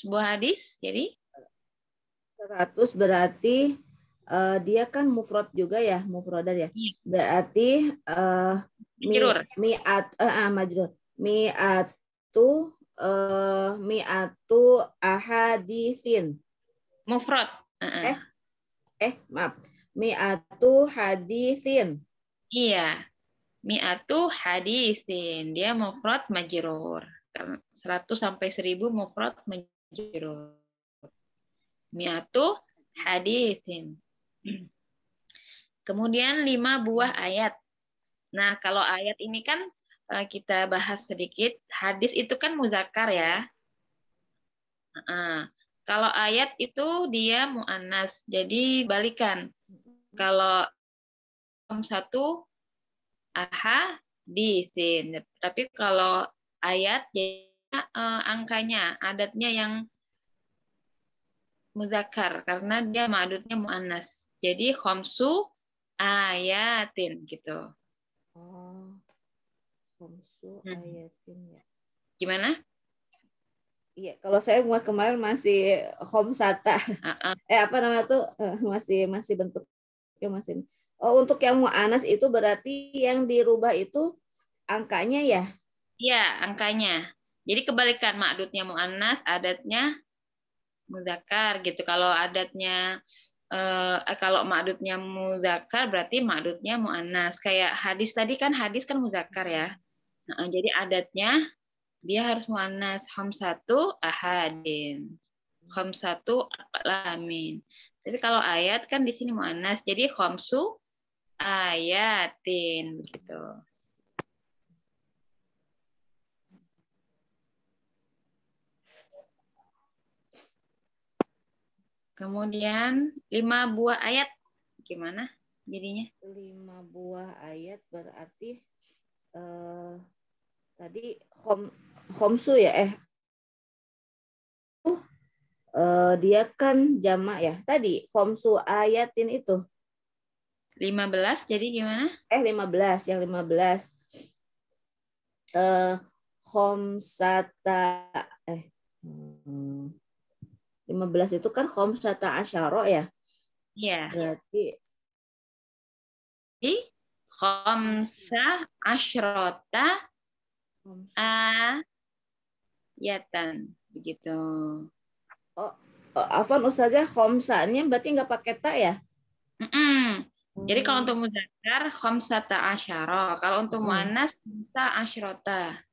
buah hadis, jadi 100 berarti dia kan mufrad juga ya, mufradan ya. Berarti majrur. majrur. Mi'atu ahaditsin. Mufrad. Maaf. Mi'atu hadisin. Iya. Mi'atu hadisin. Dia mufrad majrur. 100 sampai 1000 mufrad majrur. Mi'atu hadisin. Kemudian 5 buah ayat. Nah, kalau ayat ini kan kita bahas sedikit. Hadis itu kan muzakkar ya. Kalau ayat itu dia mu'annas. Jadi balikan. Kalau satu ahadisin. Tapi kalau ayat angkanya, adatnya yang muzakkar karena dia ma'adudnya mu'annas. Jadi khamsu ayatin gitu. Oh. Khamsu ayatin ya. Gimana? Iya, kalau saya kemarin masih khamsata. Apa namanya tuh masih bentuknya masih. Oh, untuk yang mu'annas itu berarti yang dirubah itu angkanya ya? Iya, angkanya. Jadi kebalikan ma'dudnya mu'annas, adatnya muzakkar gitu. Kalau adatnya kalau ma'dudnya muzakkar berarti ma'dudnya mu'annas. Kayak hadis tadi kan muzakkar ya. Jadi adatnya dia harus mu'annas khamsatu ahadin. Khamsatu lamin. Tapi kalau ayat kan di sini mu'annas. Jadi khamsu ayatin gitu. Kemudian 5 buah ayat gimana jadinya? 5 buah ayat berarti tadi khamsu ya dia kan jamak ya. Tadi khamsu ayatin itu 15 jadi gimana? 15 yang 15 khamsata 15 itu kan khamsata asyara ya. Iya. Berarti di khamsa asyrota ayatan begitu. Afwan Ustazah, khamsanya berarti nggak pakai ta ya? Jadi kalau untuk muzakkar khamsata asyara, kalau untuk muannas khamsa asyrota.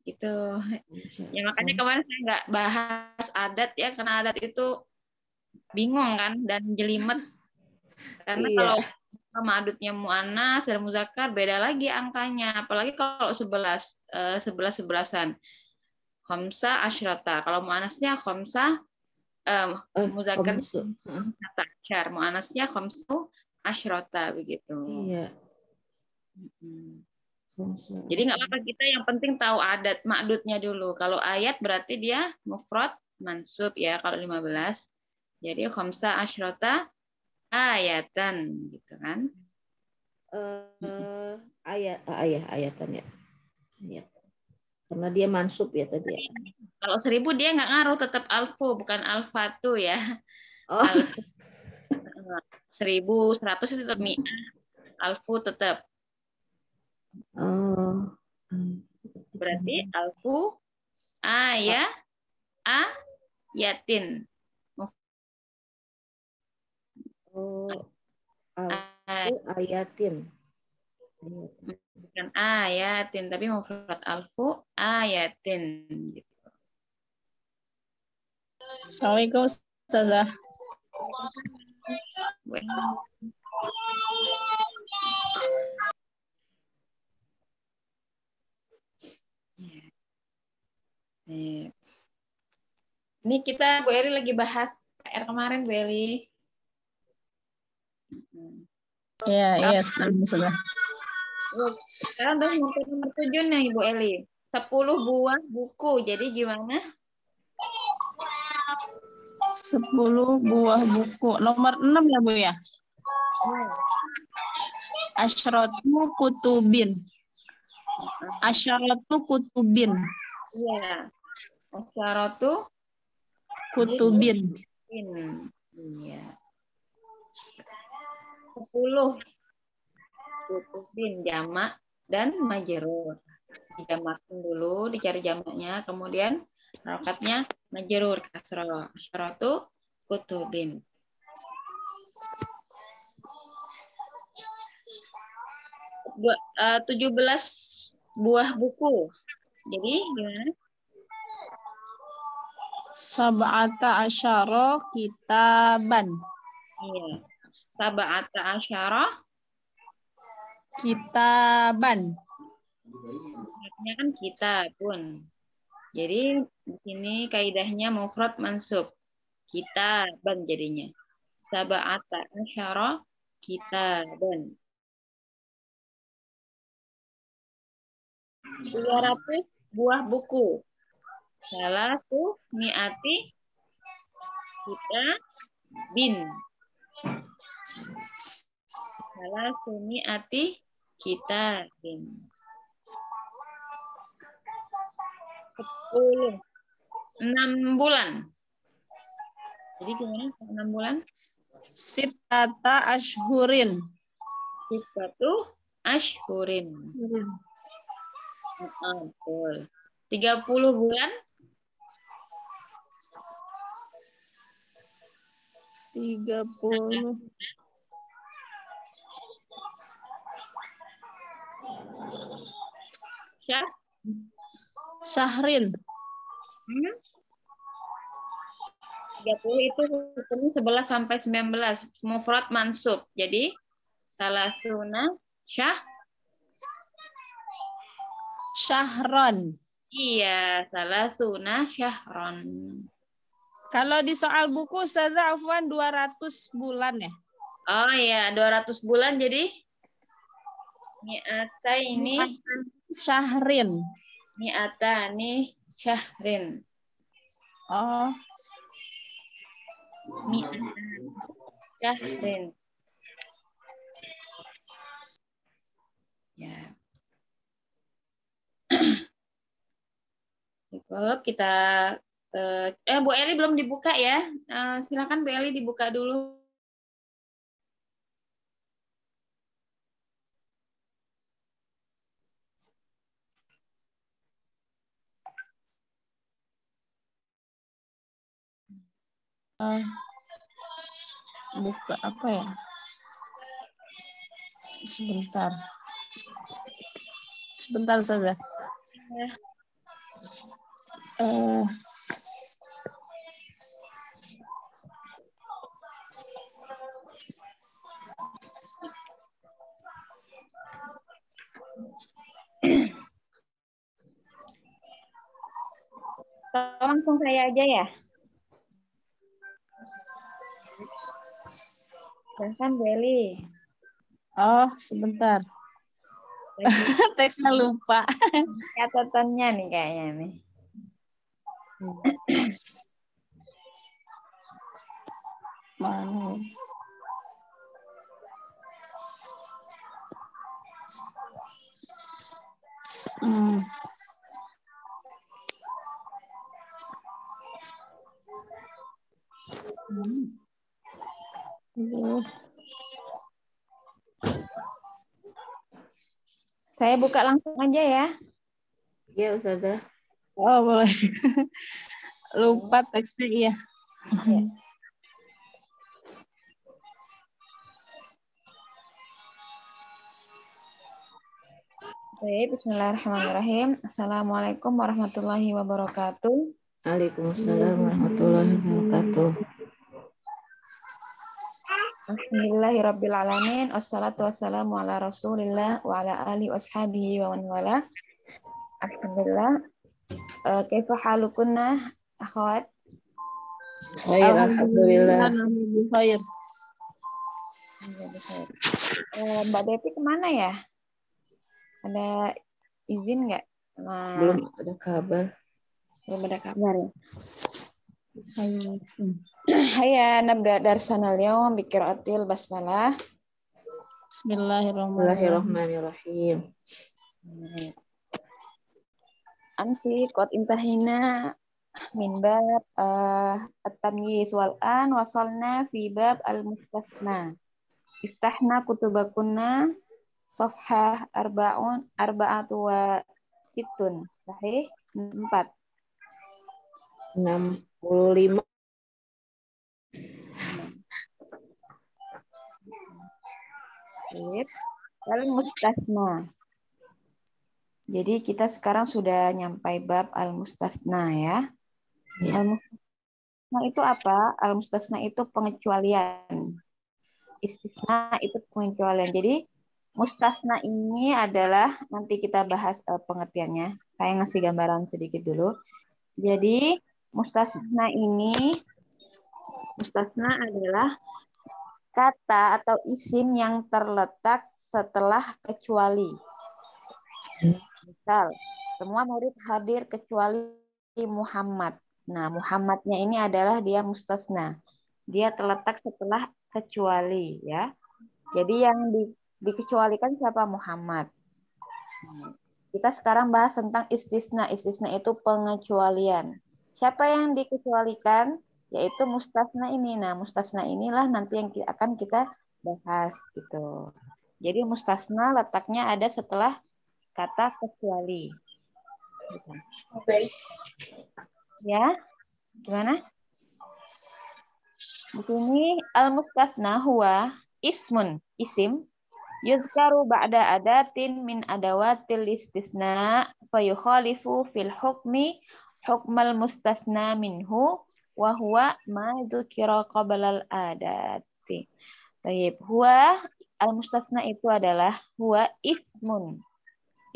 Gitu. Ya makanya kemarin saya nggak bahas adat ya, karena adat itu bingung kan dan jelimet. Karena kalau ma'dudnya muannas dan muzakkar beda lagi angkanya, apalagi kalau 11-11an. Khamsa asyrota. Kalau muannasnya khamsa muzakkar asyar, muannasnya khamsu asyrota begitu. Iya. Jadi nggak apa-apa, kita yang penting tahu adat ma'dudnya dulu. Kalau ayat berarti dia mufrad mansub ya kalau 15. Jadi khamsa asyrota ayatan gitu kan. Ayatan ya. Ayat. Karena dia mansub ya tadi ya. Kalau 1000 dia nggak ngaruh, tetap alfu bukan alfatu ya. Oh. 1100 itu tetap mi'ah. Alfu tetap. Oh. Berarti alfu ayatin. Oh. Alfu ayatin. Bukan ayatin, tapi mufrad alfu ayatin. Assalamualaikum Ustazah. Ini kita Bu Eri lagi bahas PR kemarin, Bu Eli. Iya, sudah. Sekarang udah sampai nomor 7 nih, Bu Eli. 10 buah buku. Jadi gimana? 10 buah buku. Nomor 6 ya, Bu ya? Asyratu kutubin. Iya. Asyaratu Kutubin. Iya. 10 kutubin jamak dan majrur. Dijamakin dulu, dicari jamaknya, kemudian harokatnya majrur kasroh. Asyaratu kutubin. 17 buah buku. Jadi gimana? Sab'ata asyara kitaban. Iya. Sab'ata asyara Kitaban. artinya kan kitabun. Jadi di sini kaidahnya mufrad mansub. Kitaban jadinya. Sab'ata asyara kitaban. 300 buah buku. Salatu mi'ati kitabin. Salatu mi'ati kitabin. 10. 6 bulan. Jadi gimana 6 bulan? Sittata ashhurin. Sifatu ashhurin. Betul. 30 bulan. 30. Syahrin. 30 itu hukumnya 11 sampai 19. Mufrad mansub. Jadi salasuna Syahron. Iya, salasuna syahron. Kalau di soal buku Ustazah Afwan 200 bulan ya? Oh iya, 200 bulan jadi mi'ata ini Syahrin. mi'ata nih syahrin. Oh. Mi'ata syahrin. Ya. Cukup kita Bu Eli belum dibuka ya. Silakan Bu Eli dibuka dulu. Buka apa ya? Sebentar. Sebentar saja. Ya. Langsung saya aja ya. Silahkan Bu Eli. Oh, sebentar. Teksnya lupa. Catatannya nih kayaknya nih. Mana? Saya buka langsung aja ya. Iya, Ustazah. Oh, boleh. Lupa teksnya, iya. Ya. Baik, bismillahirrahmanirrahim. Assalamualaikum warahmatullahi wabarakatuh. Waalaikumsalam warahmatullahi wabarakatuh. Alhamdulillahirrabbilalamin. Wassalatu wassalamu ala rasulillah wa ala alihi washabihi wa man wala. Alhamdulillah. Kaifa halukunna akhwat? Khair, alhamdulillah. Khair. Mbak Devi kemana ya? Ada izin nggak? Belum ada kabar. Belum ada kabar ya. Hayya nabda darsanal yawm bi qiraatil basmalah. Bismillahirrahmanirrahim. Amsi qad intahina min bab at-tamyiz wal an wasalna fi bab al-mustasna. Iftahna kutubakunna safhah arba'atu wa situn. Sahih? 4. 65. Al-mustasna. Jadi kita sekarang sudah nyampai bab al-mustasna ya. Al-mustasna itu apa? Al-mustasna itu pengecualian. Istisna itu pengecualian. Jadi mustasna ini adalah, nanti kita bahas pengertiannya. Saya ngasih gambaran sedikit dulu. Jadi mustasna adalah kata atau isim yang terletak setelah kecuali. Misal, semua murid hadir kecuali Muhammad. Nah, Muhammadnya ini adalah dia mustasna. Dia terletak setelah kecuali, ya. Jadi yang dikecualikan siapa? Muhammad. Kita sekarang bahas tentang istisna. Istisna itu pengecualian. Siapa yang dikecualikan? Yaitu mustasna ini. Nah, mustasna inilah nanti yang akan kita bahas gitu. Jadi mustasna letaknya ada setelah kata kecuali. Ya, gimana? Di sini al-mustasna huwa ismun, isim, yuzkaru ba'da adatin min adawatil istisna fayukhalifu fil hukmi hukmal mustasna minhu wa huwa ma dzukira qablal adati. Baik, huwa al-mustasna itu adalah huwa ismun.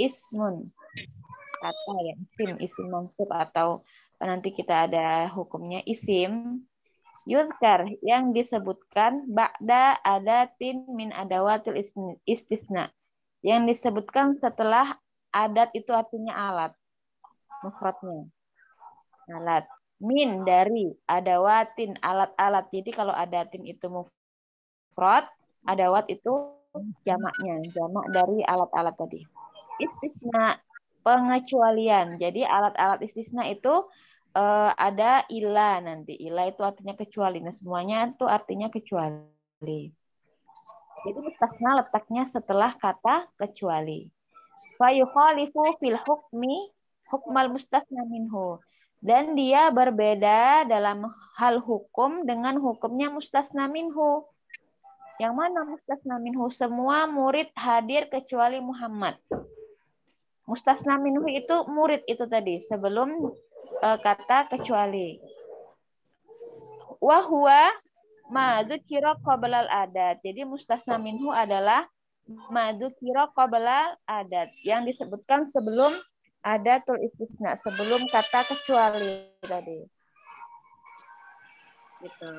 Ismun. Kata ya, isim mansub atau nanti kita ada hukumnya isim. Yuzkar yang disebutkan ba'da adatin min adawatil istisna. Yang disebutkan setelah adat itu artinya alat. Mufradnya. Alat. Min dari adawatin alat-alat. Jadi kalau adatin itu mufrad, adawat itu jamaknya. Jamak dari alat-alat tadi. Istisna pengecualian. Jadi alat-alat istisna itu ada ila nanti. Ila itu artinya kecuali. Nah, semuanya itu artinya kecuali. Jadi mustasna letaknya setelah kata kecuali. Fa yukhalifu fil hukmi hukmal mustasna minhu. Dan dia berbeda dalam hal hukum dengan hukumnya mustasna minhu. Yang mana mustasna minhu? Semua murid hadir kecuali Muhammad. Mustasna minhu itu murid itu tadi sebelum kata kecuali. Wa huwa ma dzukira qablal adat. Jadi mustasna minhu adalah ma dzukira qablal adat yang disebutkan sebelum adatul istisna, sebelum kata kecuali tadi. Gitu.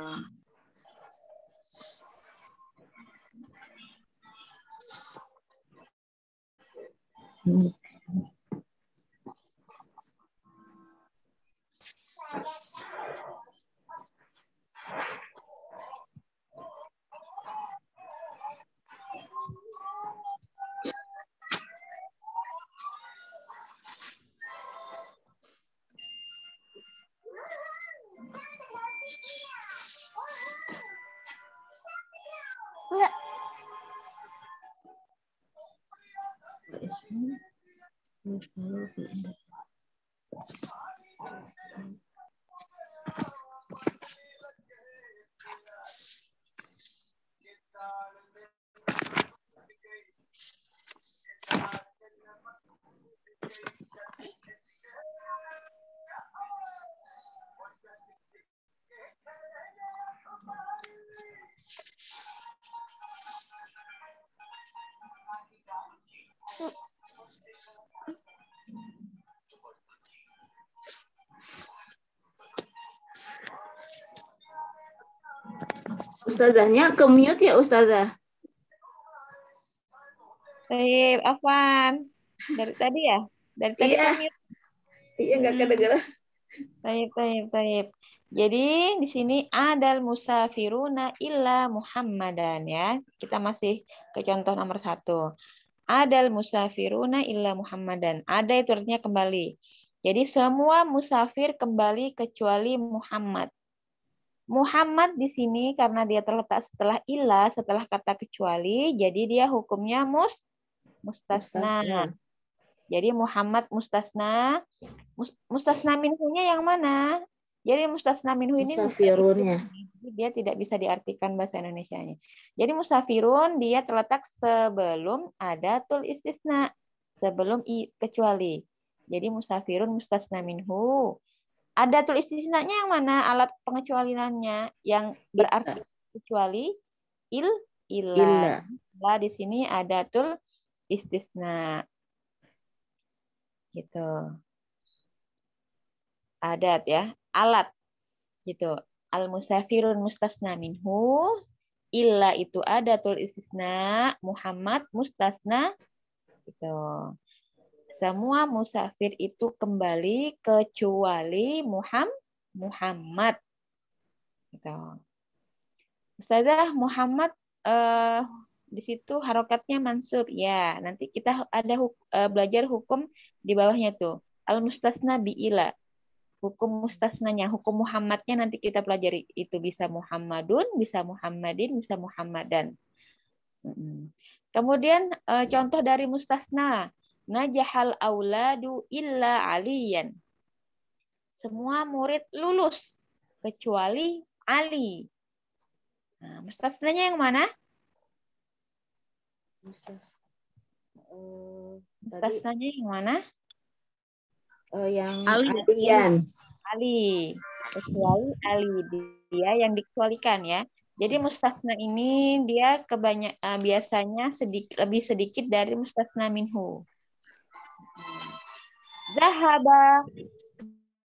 Ustazahnya ke mute ya Ustazah? Baik, Afwan. Dari tadi ya? Dari tadi Iya. ke mute. Iya, nggak kedengeran. Baik. Jadi di sini adal musafiruna illa Muhammadan ya. Kita masih ke contoh nomor 1. Adal musafiruna illa Muhammadan. Ada itu artinya kembali. Jadi semua musafir kembali kecuali Muhammad. Muhammad di sini karena dia terletak setelah illa, setelah kata kecuali, jadi dia hukumnya mustasna. Jadi Muhammad mustasna. Mustasna minhunya yang mana? Jadi mustasna minhu ini musafirunnya. Dia tidak bisa diartikan bahasa Indonesianya. Jadi musafirun dia terletak sebelum adatul istisna, sebelum kecuali. Jadi musafirun mustasna minhu. Adatul istisnanya yang mana? Alat pengecualiannya yang berarti kecuali illa. Di sini adatul istisna. Gitu. Adat ya, alat. Gitu. Al-musafirun mustasna minhu, illa itu adatul istisna, Muhammad mustasna. Gitu. Semua musafir itu kembali kecuali Muhammad. Gitu. Ustazah, Muhammad di situ harokatnya mansub. Ya, nanti kita ada belajar hukum di bawahnya tuh. Al-mustasna bi'ila. Hukum mustasnanya, hukum Muhammadnya nanti kita pelajari. Itu bisa Muhammadun, bisa Muhammadin, bisa Muhammadan. Kemudian contoh dari mustasna. Najahal auladu illa aliyan. Semua murid lulus kecuali Ali. Nah, mustasnanya yang mana? Mustasnanya yang mana? Yang aliyan. Ali. Kecuali Ali. Dia yang dikecualikan ya. Jadi mustasna ini dia biasanya lebih sedikit dari mustasna minhu.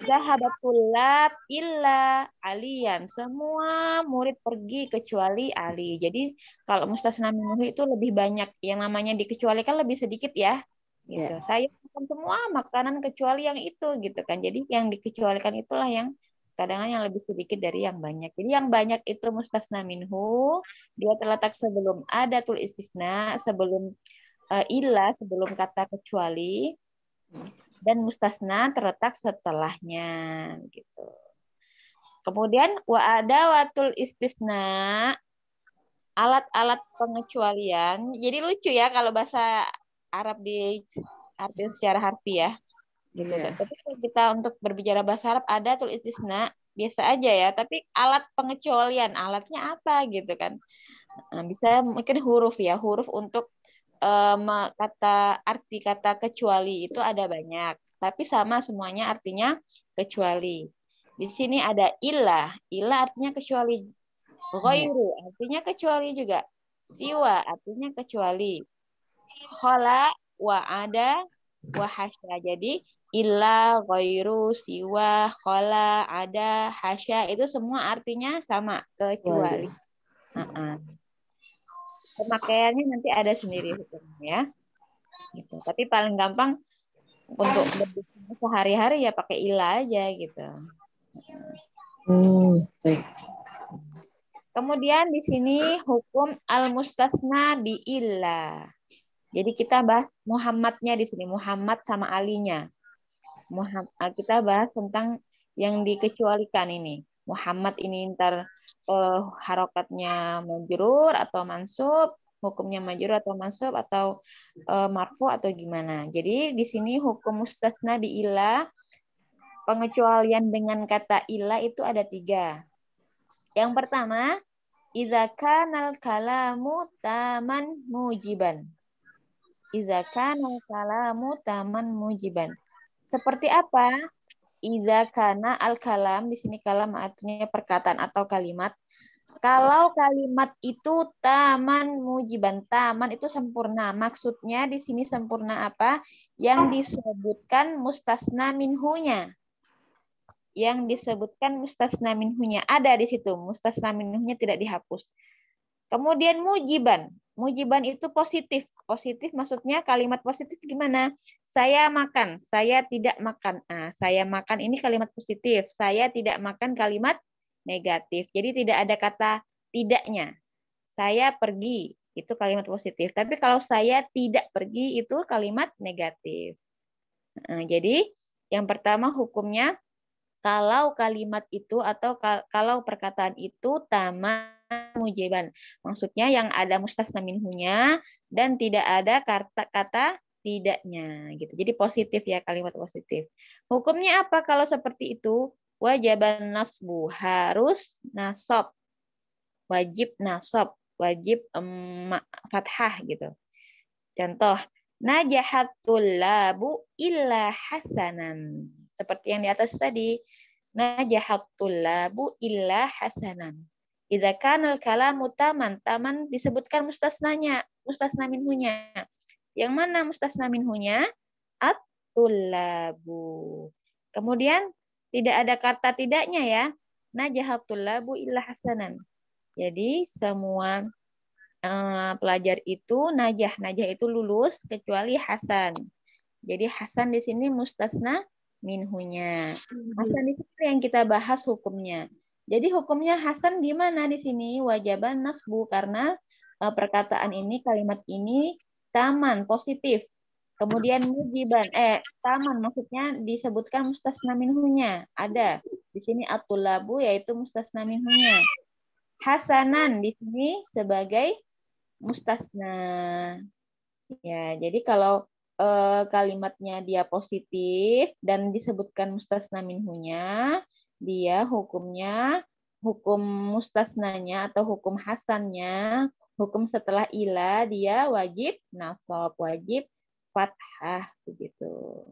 Zahabatulab illa aliyan. Semua murid pergi kecuali Ali. Jadi kalau mustasna minhu itu lebih banyak. Yang namanya dikecualikan lebih sedikit ya. Gitu. Yeah. Saya makan semua makanan kecuali yang itu gitu kan. Jadi yang dikecualikan itulah yang kadang-kadang yang lebih sedikit dari yang banyak. Jadi yang banyak itu mustasna minhu. Dia terletak sebelum adatul istisna, sebelum illa, sebelum kata kecuali. Dan mustasna terletak setelahnya gitu. Kemudian wa adawatul istisna, alat-alat pengecualian. Jadi lucu ya kalau bahasa Arab diartikan secara harfiah gitu. Yeah. Tapi kalau kita untuk berbicara bahasa Arab adatul istisna biasa aja ya, tapi alat pengecualian, alatnya apa gitu kan. Nah, bisa mungkin huruf ya, huruf untuk arti kata kecuali itu ada banyak, tapi sama semuanya artinya kecuali. Di sini ada ilah artinya kecuali, ghairu artinya kecuali juga, siwa artinya kecuali, khala wa ada wa hasya. Jadi ilah, ghairu, siwa, khala, ada, hasya itu semua artinya sama, kecuali. Pemakaiannya nanti ada sendiri hukumnya ya. Gitu. Tapi paling gampang untuk sehari-hari ya pakai ilah aja gitu. Kemudian di sini hukum al-mustasna bi illah. Jadi kita bahas Muhammadnya di sini, Muhammad sama alinya. Kita bahas tentang yang dikecualikan ini. Muhammad ini ntar harokatnya majrur atau mansub, hukumnya majrur atau mansub atau marfu atau gimana. Jadi di sini hukum mustasna bi illah, pengecualian dengan kata illah itu ada 3. Yang pertama, idza kanal kalamu taman mujiban. Idza kanal kalamu taman mujiban. Seperti apa? Idza kana al-kalam, di sini kalam artinya perkataan atau kalimat. Kalau kalimat itu taman mujiban, taman itu sempurna. Maksudnya di sini sempurna apa? Yang disebutkan mustasna minhunya. Yang disebutkan mustasna minhunya ada di situ. Mustasna minhunya tidak dihapus. Kemudian mujiban. Mujiban itu positif. Positif maksudnya kalimat positif gimana? Saya makan, saya tidak makan. Nah, saya makan ini kalimat positif. Saya tidak makan kalimat negatif. Jadi tidak ada kata tidaknya. Saya pergi, itu kalimat positif. Tapi kalau saya tidak pergi itu kalimat negatif. Nah, jadi Yang pertama hukumnya kalau kalimat itu atau kalau perkataan itu taman mujiban. Maksudnya yang ada mustasna minhunya dan tidak ada kata tidaknya gitu. Jadi positif ya, kalimat positif. Hukumnya apa kalau seperti itu? Wajaban nasbu, harus nasab. Wajib nasab, wajib fathah gitu. Contoh, najahat tullabu illa hasanan. Seperti yang di atas tadi. Najahat tullabu illa hasanan. Idza kana al-kalamu taman, taman disebutkan mustasnanya, mustasna minhunya. Yang mana mustasna minhunya? At-tullabu. Kemudian tidak ada kata tidaknya ya. Najahat tullabu illa hasanan. Jadi semua pelajar itu najah itu lulus kecuali Hasan. Jadi Hasan di sini mustasna minhunya. Hasan di sini yang kita bahas hukumnya. Jadi hukumnya Hasan gimana di sini? Wajaban nasbu karena perkataan ini, kalimat ini taman positif. Kemudian mujiban taman maksudnya disebutkan mustasna minhunya. Ada di sini at-tullabu yaitu mustasna minhunya. Hasanan di sini sebagai mustasna. Ya, jadi kalau kalimatnya dia positif dan disebutkan mustasna minhunya, dia hukumnya hukum mustasnanya atau hukum hasannya, hukum setelah ila dia wajib nasab, wajib fathah begitu.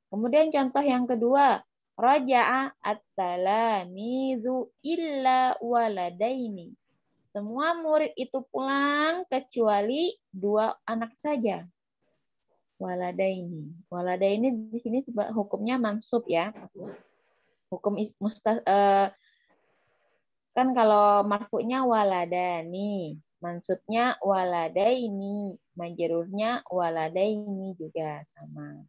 Kemudian contoh yang kedua, raja'a at-talamizu illa waladaini. Semua murid itu pulang kecuali 2 anak saja. Waladaini. Waladaini di sini hukumnya mansub ya. Hukum kan kalau marfu'nya waladani, mansubnya waladaini, majrurnya waladaini juga sama.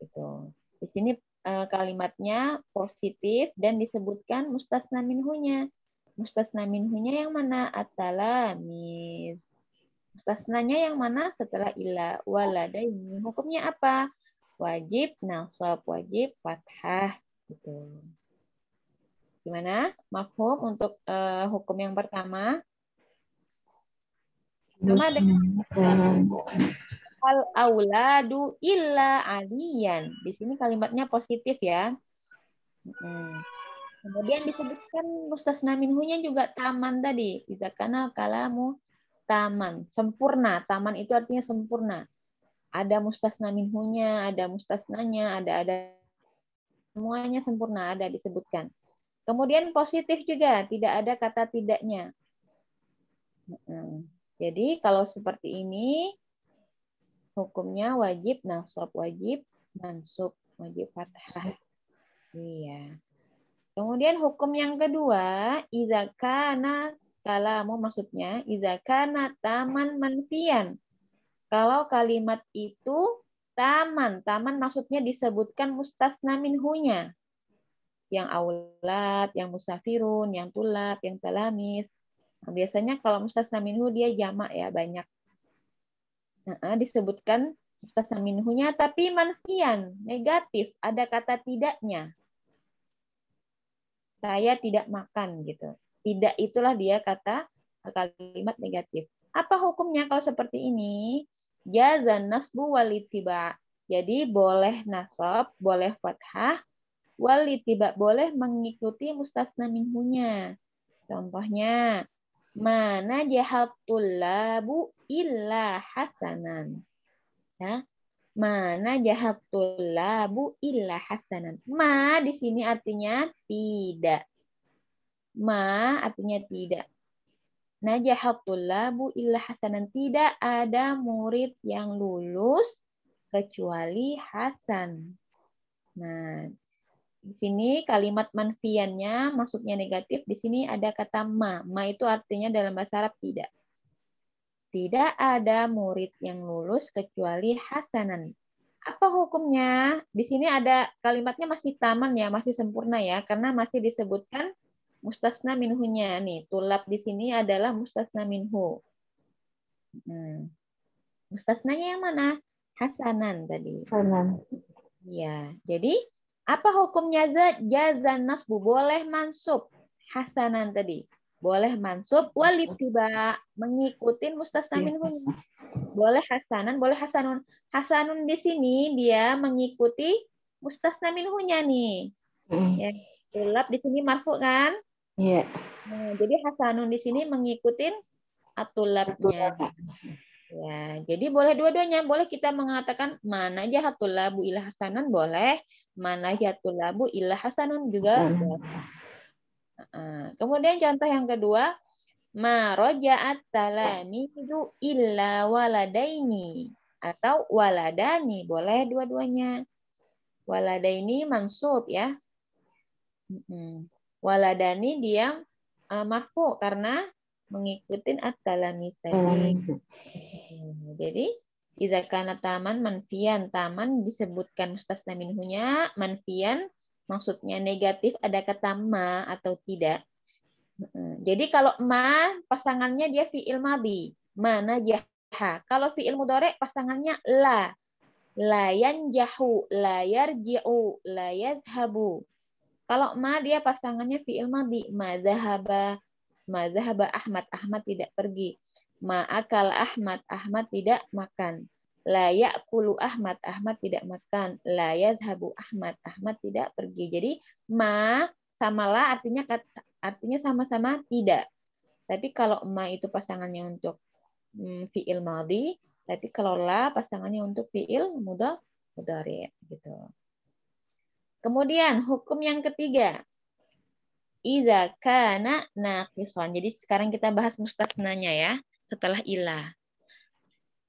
Gitu. Di sini kalimatnya positif dan disebutkan mustasna minhunya. Mustasna minhunya yang mana? At-talamiz. Mustasnanya yang mana? Setelah ila waladaini. Hukumnya apa? Wajib nasab, wajib fathah. Gitu. Gimana? Mafhum untuk hukum yang pertama? Sama dengan al-auladu illa aliyan. Di sini kalimatnya positif ya. Kemudian disebutkan mustasna minhunya juga taman tadi. Idza kana kalamu taman, sempurna. Taman itu artinya sempurna. Ada mustasna minhunya, ada mustasnanya, ada semuanya sempurna, ada disebutkan. Kemudian positif juga, tidak ada kata tidaknya. Jadi kalau seperti ini hukumnya wajib nasab, wajib mansub, wajib fathah. Iya. Kemudian hukum yang kedua, idza kana kalamu maksudnya idza kana taman manfiyan. Kalau kalimat itu taman, taman maksudnya disebutkan mustasna minhunya. Yang aulad, yang musafirun, yang tulab, yang talamis. Nah, biasanya kalau mustasna minhu dia jamak ya, banyak. Nah, disebutkan mustasna minhunya tapi manfiyan, negatif, ada kata tidaknya. Saya tidak makan gitu. Tidak itulah dia kata kalimat negatif. Apa hukumnya kalau seperti ini? Jazan nasbu walitiba. Jadi boleh nasab, boleh fathah, walitiba boleh mengikuti mustasna minhunya. Contohnya, mana jahatul labu illa hasanan. Ya. Mana jahatul labu illa hasanan. Ma di sini artinya tidak. Ma artinya tidak. Najahatul labu illa hasanan. Tidak ada murid yang lulus kecuali Hasan. Nah, di sini kalimat manfiannya maksudnya negatif. Di sini ada kata ma. Ma itu artinya dalam bahasa Arab tidak. Tidak ada murid yang lulus kecuali Hasanan. Apa hukumnya? Di sini ada kalimatnya masih taman ya, masih sempurna ya, karena masih disebutkan mustasna minhunya nih. Tulab di sini adalah mustasna minhu. Mustasnanya yang mana? Hasanan tadi. Hasanan. Ya, jadi apa hukumnya jazan nasbu? Boleh mansub hasanan tadi. Boleh mansub walitiba, mengikuti mustasna minhunya. Boleh hasanan, boleh hasanun. Hasanun di sini dia mengikuti mustasna minhunya nih. Ya, tulab di sini marfu kan? Iya. Nah, jadi hasanun di sini mengikuti atulabnya. Ya, jadi boleh dua-duanya. Boleh kita mengatakan mana jahatul labu ila hasanun boleh, mana jahatul labu ila hasanun juga boleh. Kemudian contoh yang kedua, ma roja'at talamidu illa waladaini atau waladani, boleh dua-duanya. Waladaini mansub ya. Waladani dia marfu karena mengikuti at-talamis tadi. Jadi idza kana taman manfian, taman disebutkan mustasna minhunya, manfian maksudnya negatif, ada kata ma atau tidak. Jadi kalau ma pasangannya dia fi'il madhi, mana jaha. Kalau fi'il mudhari pasangannya la. La yanjahu, la yarji'u, la yadhhabu. Kalau ma dia pasangannya fi'il madhi, ma dhahaba Ahmad, Ahmad tidak pergi. Ma akal Ahmad, Ahmad tidak makan. La ya'kulu Ahmad, Ahmad tidak makan. La yadhhabu Ahmad, Ahmad tidak pergi. Jadi ma sama la artinya sama-sama tidak. Tapi kalau ma itu pasangannya untuk fi'il madhi, tapi kalau la pasangannya untuk fi'il mudhari gitu. Kemudian hukum yang ketiga, idza kana naqisan. Jadi sekarang kita bahas mustasnanya ya, setelah ilah.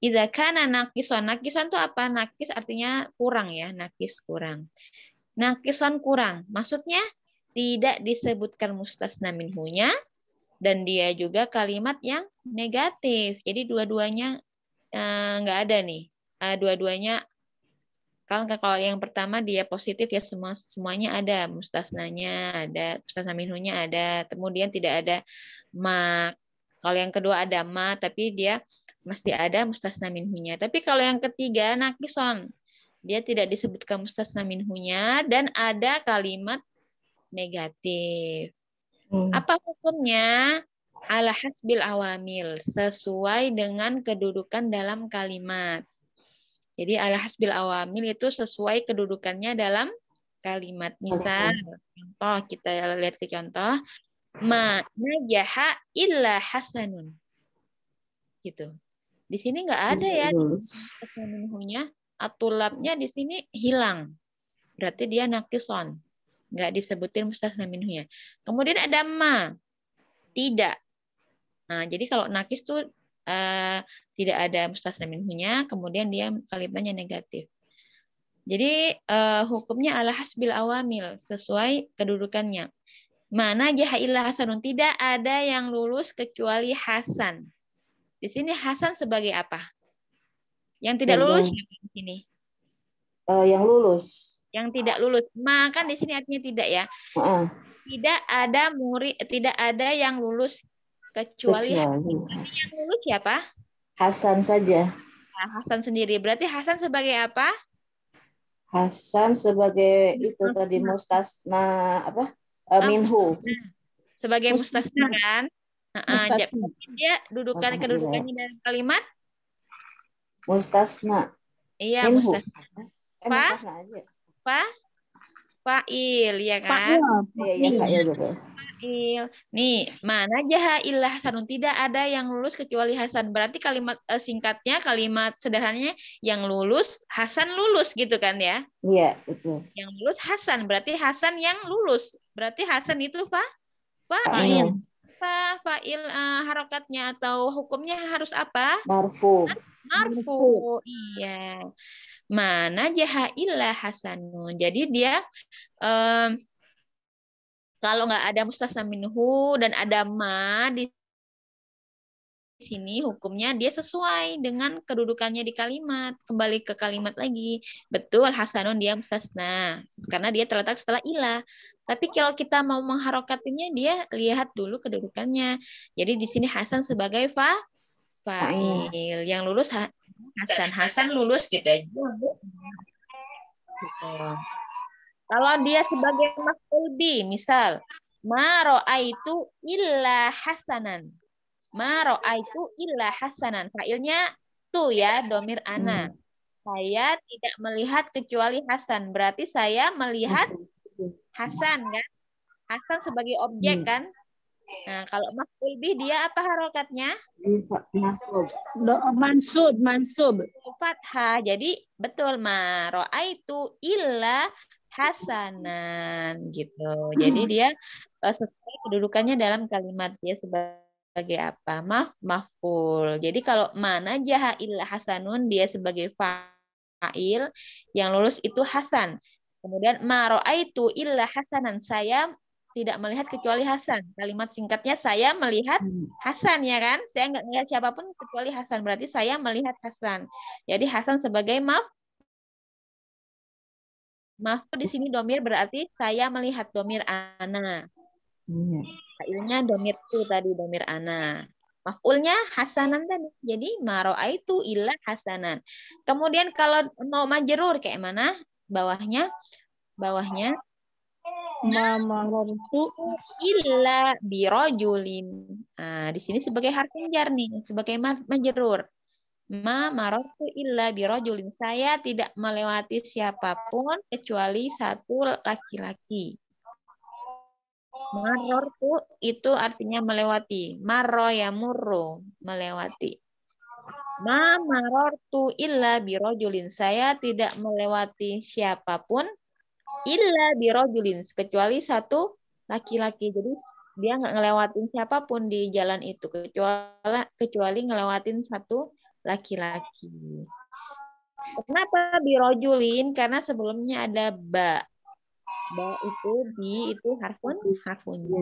Idza kana naqisan. Naqisan itu apa? Naqis artinya kurang ya, naqis kurang. Naqisan kurang, maksudnya tidak disebutkan mustasna minhunya dan dia juga kalimat yang negatif. Jadi dua-duanya nggak ada nih. Dua-duanya kalau yang pertama dia positif ya semuanya ada, mustasnanya ada, mustasna minhunya ada, kemudian tidak ada ma. Kalau yang kedua ada ma tapi dia masih ada mustasna minhunya. Tapi kalau yang ketiga nakison, dia tidak disebutkan mustasna minhunya dan ada kalimat negatif. Apa hukumnya? Ala hasbil awamil, sesuai dengan kedudukan dalam kalimat. Jadi ala hasbil awamil itu sesuai kedudukannya dalam kalimat. Misal, contoh kita lihat ke contoh, ma najaha illa hasanun. Gitu. Di sini nggak ada ya minhunya, atulabnya di sini hilang. Berarti dia nakison. Nggak disebutin mustasna minhunya. Kemudian ada ma. Tidak. Nah, jadi kalau nakis tuh tidak ada mustasna minhunya, kemudian dia kalimatnya negatif. Jadi hukumnya ala hasbil awamil, sesuai kedudukannya. Mana jaha illa hasanun, tidak ada yang lulus kecuali Hasan. Di sini Hasan sebagai apa? Yang tidak lulus di sini? Yang lulus. Yang tidak lulus. Maka di sini artinya tidak ya. Tidak ada murid, tidak ada yang lulus kecuali Hasan. Yang lulus siapa? Hasan saja. Nah, Hasan sendiri. Berarti Hasan sebagai apa? Hasan sebagai itu tadi mustasna apa? Minhu. Sebagai mustasna kan? Dia kedudukannya dalam kalimat mustasna. Iya, minhu. Mustasna aja. Fa'il ya kan? Iya, fa'il betul. Nih, mana jaha illa hasanun, tidak ada yang lulus kecuali Hasan. Berarti kalimat singkatnya, kalimat sederhananya yang lulus Hasan lulus gitu kan ya? Iya, betul. Yang lulus Hasan, berarti Hasan yang lulus. Berarti Hasan itu fa'il. Fa'il harokatnya atau hukumnya harus apa? Marfu. Marfu. Iya. Mana jaha illa hasanun. Jadi dia kalau nggak ada mustasna minhu dan ada ma di sini hukumnya dia sesuai dengan kedudukannya di kalimat. Kembali ke kalimat lagi. Betul hasanun dia mustasna karena dia terletak setelah ilah. Tapi kalau kita mau mengharokatinya dia lihat dulu kedudukannya. Jadi di sini Hasan sebagai fa'il. Yang lulus Hasan lulus gitu aja. Gitu. Kalau dia sebagai maf'ul bi, misal ma ra'aitu illa hasanan. Ma ra'aitu illa hasanan. Fa'ilnya tu ya, domir ana. Saya tidak melihat kecuali Hasan. Berarti saya melihat Hasan kan? Hasan sebagai objek kan? Nah, kalau maf'ul bih dia apa harokatnya? Mansub. Fathah. Jadi betul ma ra'aitu illa hasanan gitu. Jadi dia sesuai kedudukannya dalam kalimat dia sebagai apa? Maf'ul. Jadi kalau mana jaha illa hasanun dia sebagai fa'il, yang lulus itu Hasan. Kemudian ma ra'aitu illa hasanan, saya tidak melihat kecuali Hasan. Kalimat singkatnya saya melihat Hasan ya kan? Saya nggak melihat siapapun kecuali Hasan. Berarti saya melihat Hasan. Jadi Hasan sebagai maf'ul di sini domir berarti saya melihat domir ana. Failnya domir tu tadi domir ana. Maf'ulnya hasanan tadi. Jadi maro'aitu illa hasanan. Kemudian kalau mau majrur kayak mana? Bawahnya Marartu illa birojulin. Nah, di sini sebagai harfun jar nih, sebagai majrur. Ma marartu illa birojulin. Saya tidak melewati siapapun kecuali satu laki-laki. Marartu itu artinya melewati. Marro yamurru, melewati. Ma marartu illa birojulin. Saya tidak melewati siapapun illa birojulin, kecuali satu laki-laki. Jadi dia nggak ngelewatin siapapun di jalan itu kecuali ngelewatin satu laki-laki. Kenapa birojulin? Karena sebelumnya ada ba. Ba itu itu harfun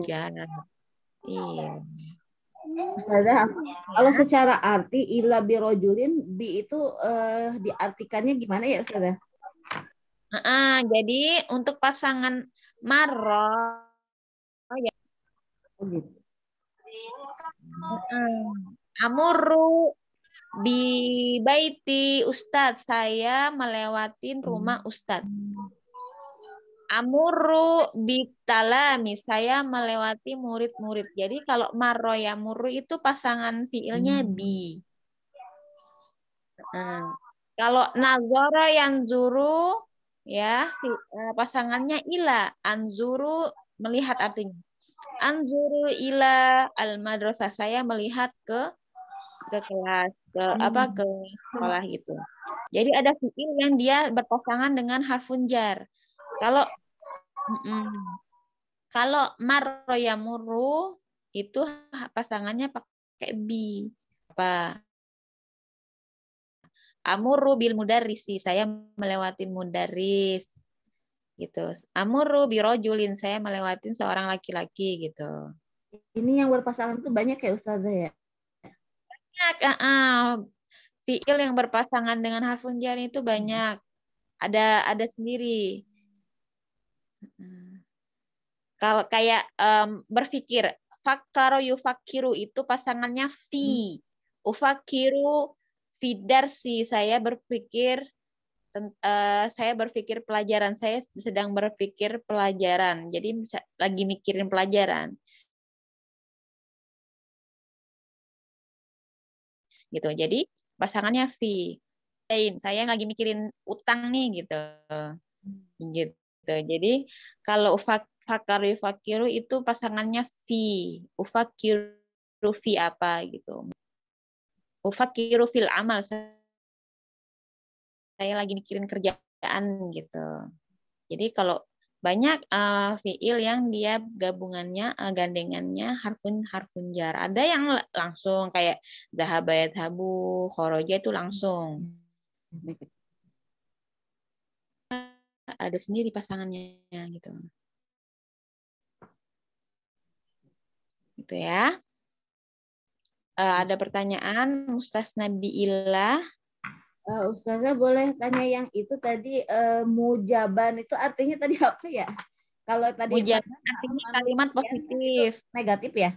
jar. Iya. Ustazah, kalau secara arti illa birojulin bi itu diartikannya gimana ya Ustazah? Jadi untuk pasangan marro ya. Amuru bi baiti Ustadz, saya melewatin rumah Ustadz. Amuru bi talami, saya melewati murid-murid. Jadi kalau marro ya muru itu pasangan fiilnya bi. Kalau nazara yanzuru ya pasangannya ila, anzuru melihat artinya. Anzuru ila al-madrasah, saya melihat ke kelas, ke sekolah gitu. Jadi ada fiil yang dia berpasangan dengan harfun jar. Kalau marro yamuru itu pasangannya pakai bi. Apa? Amuru bil mudarrisi, saya melewati mudarris. Gitu. Amuru birojulin, saya melewatin seorang laki-laki gitu. Ini yang berpasangan itu banyak ya Ustazah ya? Banyak. Fiil yang berpasangan dengan harfun jar itu banyak. Ada sendiri. Kalau kayak berpikir, fakkaro yufakiru itu pasangannya fi. Ufakiru fidarsi, saya berpikir pelajaran, saya sedang berpikir pelajaran. Jadi lagi mikirin pelajaran. Gitu. Jadi pasangannya fi. Saya lagi mikirin utang nih gitu. Gitu. Jadi kalau fakaru yufakiru itu pasangannya fi. Ufakiru fi apa gitu. Ufakiru fil amal, saya lagi mikirin kerjaan gitu. Jadi kalau banyak fiil yang dia gabungannya gandengannya harfun jar. Ada yang langsung kayak dhahaba yadhabu, kharaja itu langsung. Ada sendiri pasangannya gitu. Gitu ya. Ada pertanyaan mustasna biillah. Ustazah boleh tanya yang itu tadi mujaban itu artinya tadi apa ya? Kalau tadi mujaban artinya kalimat positif. Negatif ya?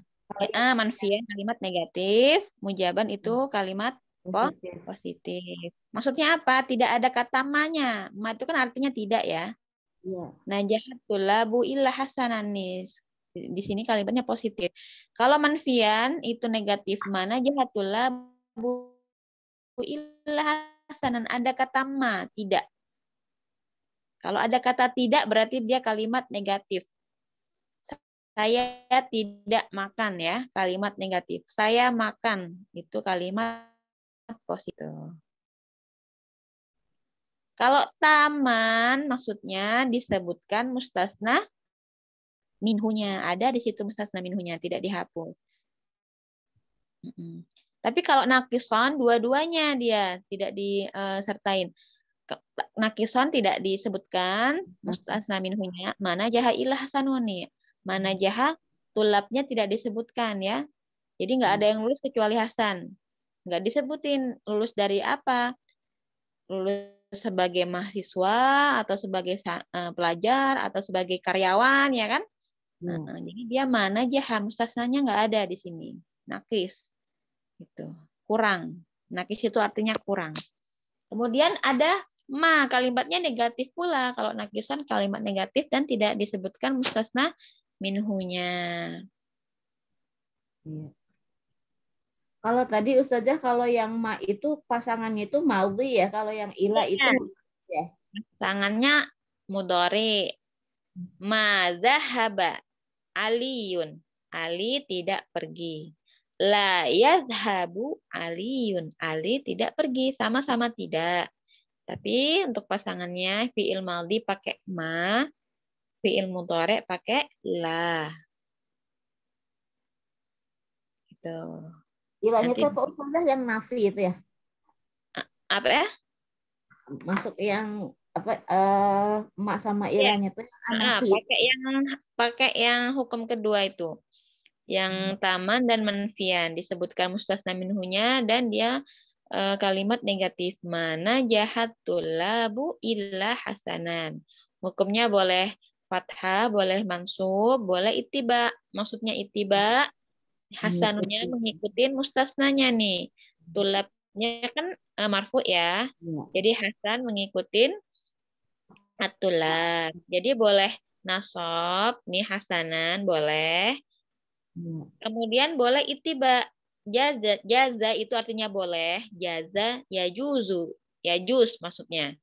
Manfian kalimat negatif, mujaban itu kalimat Positif. Positif. Maksudnya apa? Tidak ada kata ma-nya. Ma itu kan artinya tidak ya. Iya. Najahatul labu illa hasananis. Di sini kalimatnya positif. Kalau manfian itu negatif. Mana jahatul labu illa hasanan. Ada kata ma, tidak. Kalau ada kata tidak berarti dia kalimat negatif. Saya tidak makan ya, kalimat negatif. Saya makan itu kalimat positif. Kalau taman maksudnya disebutkan mustasna minhunya. Ada di situ mustasna minhunya, tidak dihapus. Tapi kalau nakison dua-duanya dia tidak disertain. Nakison tidak disebutkan mustasna minhunya. Mana jaha ilah hasanuni. Mana jaha tulapnya tidak disebutkan ya. Jadi nggak ada yang lulus kecuali Hasan. Nggak disebutin lulus dari apa. Lulus sebagai mahasiswa atau sebagai pelajar atau sebagai karyawan ya kan. Jadi dia mana jaha mustasnanya nggak ada di sini. Nakis. Gitu. Kurang. Nakis itu artinya kurang. Kemudian ada ma, kalimatnya negatif pula. Kalau nakisan kalimat negatif dan tidak disebutkan mustasna minhunya. Iya. Kalau tadi Ustazah, kalau yang ma itu pasangannya itu maudhi ya, kalau yang ila itu ya. Pasangannya mudhari. Ma zahaba Aliyun. Ali tidak pergi. La yadhabu Aliyun. Ali tidak pergi. Sama-sama tidak. Tapi untuk pasangannya fi'il maldi pakai ma, fi'il mudhari pakai la. Gitu. Ilahnya Nanti itu apa Ustazah yang nafi itu ya? apa ya? Masuk yang apa mak sama Ya. ilahnya itu yang nafi. Pakai yang hukum kedua itu. Yang taman dan manfian disebutkan mustasna minhunya dan dia kalimat negatif. Mana jahatul labu illa hasanan. Hukumnya boleh fathah, boleh mansub, boleh itiba. Maksudnya itiba, hasanunya mengikuti mustasnanya nih. Tulabnya kan marfu ya. Jadi hasan mengikuti atulab. Jadi boleh nasab, nih hasanan boleh. Kemudian boleh itiba. Jaza, jaza itu artinya boleh. Jaza ya juzu. Ya juz maksudnya.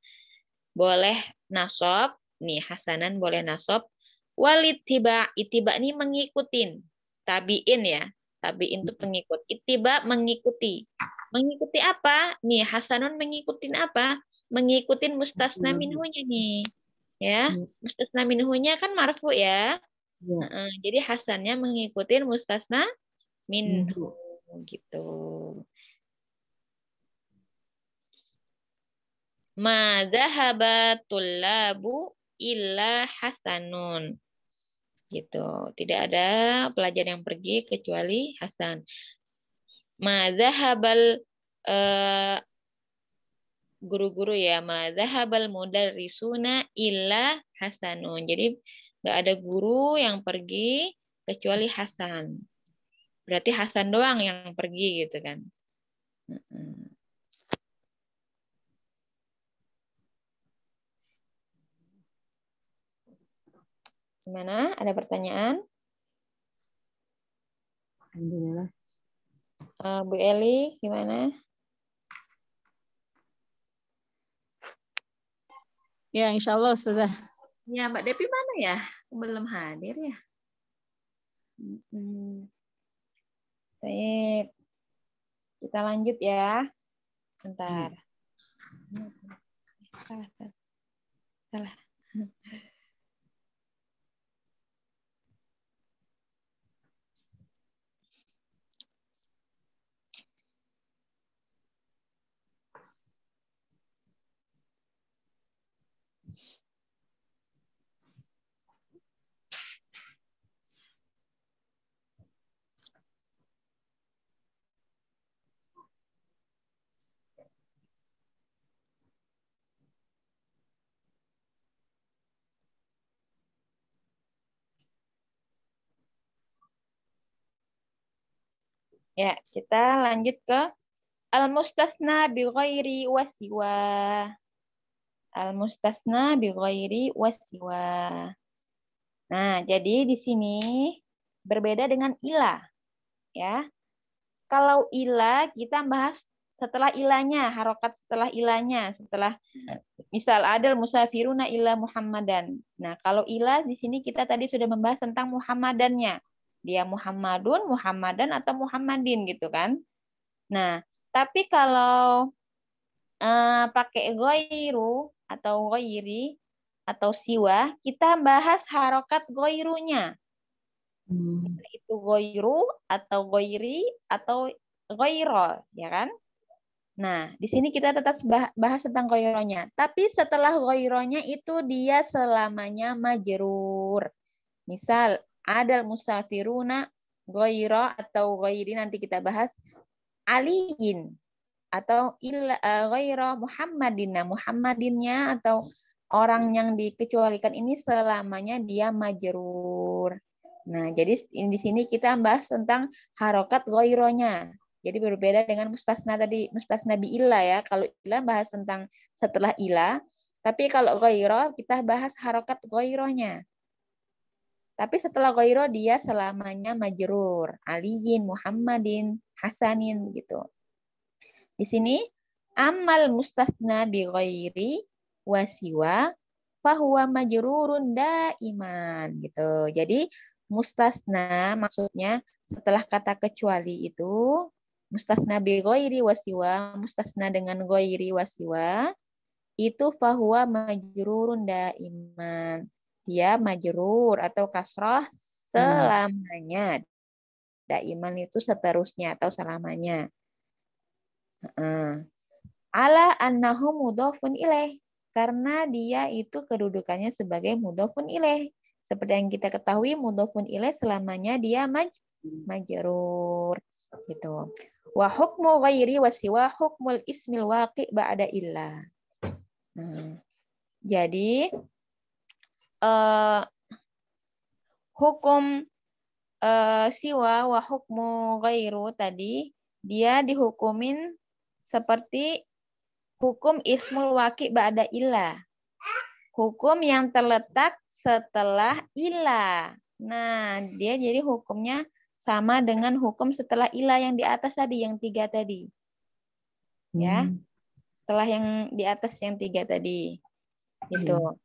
Boleh nasab. Nih hasanan boleh nasab. Walid tiba. Itiba ini mengikutin. Tabiin ya. Tabiin itu pengikut. Itiba mengikuti. Mengikuti apa? Nih hasanun mengikutin apa? Mengikutin mustasna minhunya nih. Ya. Mustasna minhunya kan marfu ya. Jadi hasannya mengikuti mustasna minhu gitu. Ma dhahaba tullabu illa hasanun. Gitu. Tidak ada pelajar yang pergi kecuali Hasan. Ma dhahabal guru-guru ya, ma dhahabal mudarrisuna illa hasanun. Jadi nggak ada guru yang pergi kecuali Hasan. Berarti Hasan doang yang pergi gitu kan. Gimana? Ada pertanyaan? Alhamdulillah. Bu Eli, gimana? Ya, insya Allah sudah. Ya, Mbak Depi mana ya? Belum hadir ya? Baik. Kita lanjut ya. Bentar. Salah. Ya, kita lanjut ke Al-mustasna bi ghairi wasiwa. Al-mustasna bi ghairi wasiwa. Nah, jadi di sini berbeda dengan ila, ya. Kalau ila kita bahas setelah ilanya, harokat setelah ilanya, setelah misal adal musafiruna ila Muhammadan. Nah, kalau ila di sini kita tadi sudah membahas tentang Muhammadannya. Dia Muhammadun, Muhammadan atau Muhammadin gitu kan. Nah, tapi kalau pakai goiru atau goiri atau siwa, kita bahas harokat goirunya. Itu goiru atau goiri atau goiro, ya kan? Nah, di sini kita tetap bahas tentang goironya. Tapi setelah goironya itu dia selamanya majrur. Misal, adal musafiruna goiro atau goiri, nanti kita bahas aliin atau ghaira Muhammadin. Nah, Muhammadinnya atau orang yang dikecualikan ini selamanya dia majrur. Nah, jadi di sini kita bahas tentang harokat ghaironya. Jadi berbeda dengan mustasna tadi, mustasna bi illa ya. Kalau illa bahas tentang setelah illa, tapi kalau ghairo kita bahas harokat ghaironya. Tapi setelah ghairo dia selamanya majrur. Aliyin, Muhammadin, Hasanin gitu. Di sini amal mustasna bi ghairi wasiwa fahuwa majrurun daiman gitu. Jadi mustasna maksudnya setelah kata kecuali itu mustasna bi ghairi wasiwa, mustasna dengan ghairi wasiwa itu fahuwa majrurun daiman. Dia majrur atau kasrah selamanya. Daiman itu seterusnya atau selamanya. Ala annahu mudhofun ilaih, karena dia itu kedudukannya sebagai mudhofun ilaih. Seperti yang kita ketahui mudhofun ilaih selamanya dia majrur gitu. Wa hukmu ghairi wa siwa hukmul ismil waqi' ba'da illa. Jadi hukum siwa wa hukmu ghairu tadi dia dihukumin seperti hukum ismul waqi' ba'da illa. Hukum yang terletak setelah illa. Nah, dia jadi hukumnya sama dengan hukum setelah illa yang di atas tadi, yang 3 tadi. Ya. Setelah yang di atas yang 3 tadi. Itu.